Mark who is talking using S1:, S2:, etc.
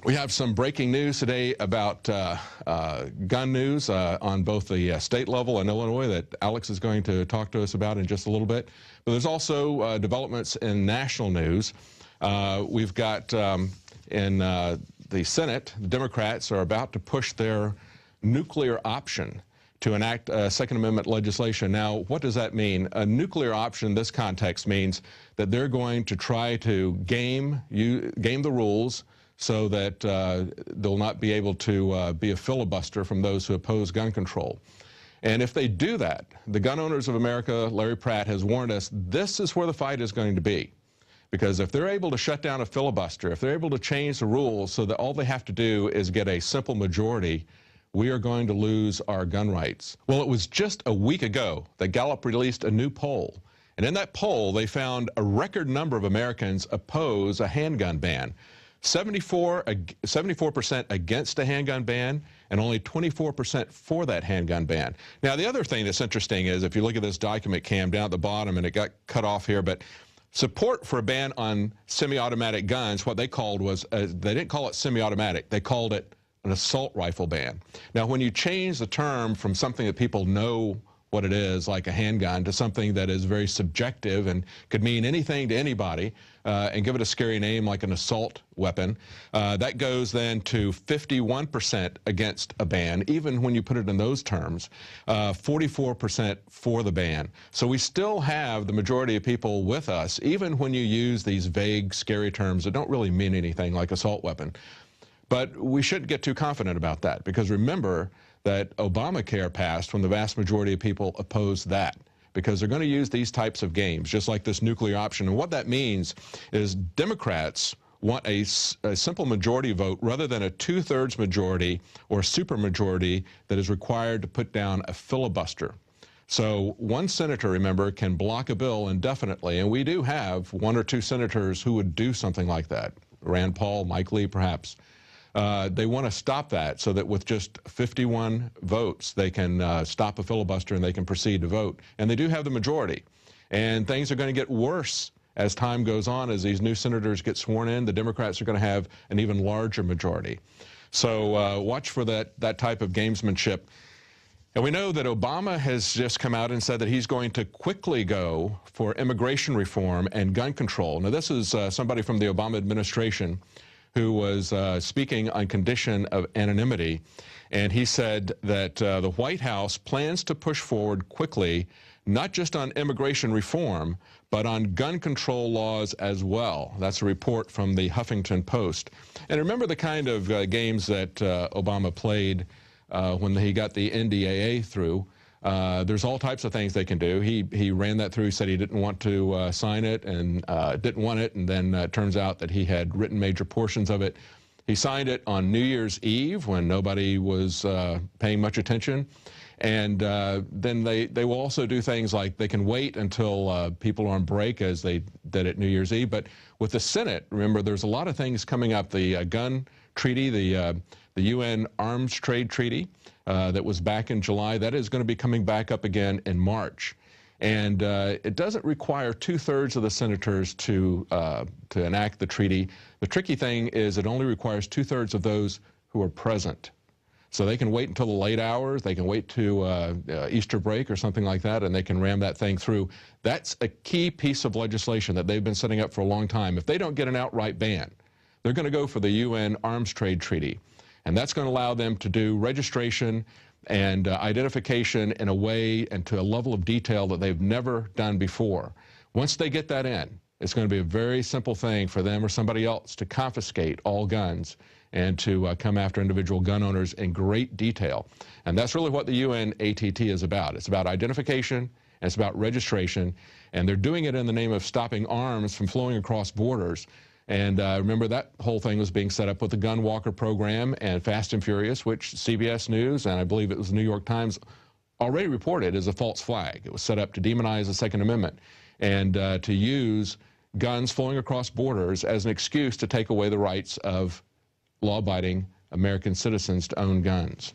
S1: We have some breaking news today about gun news on both the state level in Illinois that Alex is going to talk to us about in just a little bit. But there's also developments in national news. We've got in the Senate, the Democrats are about to push their nuclear option to enact Second Amendment legislation. Now, what does that mean? A nuclear option in this context means that they're going to try to game the rules so that they'll not be able to be a filibuster from those who oppose gun control. And if they do that, the Gun Owners of America, Larry Pratt, has warned us this is where the fight is going to be. Because if they're able to shut down a filibuster, if they're able to change the rules so that all they have to do is get a simple majority, we are going to lose our gun rights. Well, it was just a week ago that Gallup released a new poll. And in that poll, they found a record number of Americans oppose a handgun ban. 74% against a handgun ban and only 24% for that handgun ban. Now, the other thing that's interesting is if you look at this document, Cam, down at the bottom, and it got cut off here, but support for a ban on semi-automatic guns, what they called was, they didn't call it semi-automatic, they called it an assault rifle ban. Now, when you change the term from something that people know what it is, like a handgun, to something that is very subjective and could mean anything to anybody, and give it a scary name like an assault weapon, that goes then to 51% against a ban, even when you put it in those terms, 44% for the ban. So we still have the majority of people with us, even when you use these vague, scary terms that don't really mean anything, like assault weapon. But we shouldn't get too confident about that, because remember that Obamacare passed when the vast majority of people opposed that, because they're going to use these types of games, just like this nuclear option. And what that means is Democrats want a simple majority vote rather than a two-thirds majority or supermajority that is required to put down a filibuster. So one senator, remember, can block a bill indefinitely, and we do have one or two senators who would do something like that. Rand Paul, Mike Lee, perhaps. They want to stop that so that with just 51 votes, they can stop a filibuster and they can proceed to vote. And they do have the majority. And things are going to get worse as time goes on. As these new senators get sworn in, the Democrats are going to have an even larger majority. So watch for that type of gamesmanship. And we know that Obama has just come out and said that he's going to quickly go for immigration reform and gun control. Now, this is somebody from the Obama administration who was speaking on condition of anonymity, and he said that the White House plans to push forward quickly, not just on immigration reform, but on gun control laws as well. That's a report from the Huffington Post. And remember the kind of games that Obama played when he got the NDAA through. There's all types of things they can do. He ran that through, said he didn't want to sign it and didn't want it, and then it turns out that he had written major portions of it. He signed it on New Year's Eve when nobody was paying much attention. And then they will also do things like they can wait until people are on break, as they did at New Year's Eve. But with the Senate, remember, there's a lot of things coming up. The gun treaty, the UN Arms Trade Treaty that was back in July, that is going to be coming back up again in March. And it doesn't require two-thirds of the senators to enact the treaty. The tricky thing is it only requires two-thirds of those who are present. So they can wait until the late hours, they can wait to Easter break or something like that, and they can ram that thing through. That's a key piece of legislation that they've been setting up for a long time. If they don't get an outright ban, they're going to go for the UN Arms Trade Treaty. And that's going to allow them to do registration and identification in a way and to a level of detail that they've never done before. Once they get that in, it's going to be a very simple thing for them or somebody else to confiscate all guns and to come after individual gun owners in great detail. And that's really what the UN ATT is about. It's about identification, and it's about registration, and they're doing it in the name of stopping arms from flowing across borders. And remember, that whole thing was being set up with the Gun Walker program and Fast and Furious, which CBS News, and I believe it was the New York Times, already reported as a false flag. It was set up to demonize the Second Amendment and to use guns flowing across borders as an excuse to take away the rights of law-abiding American citizens to own guns.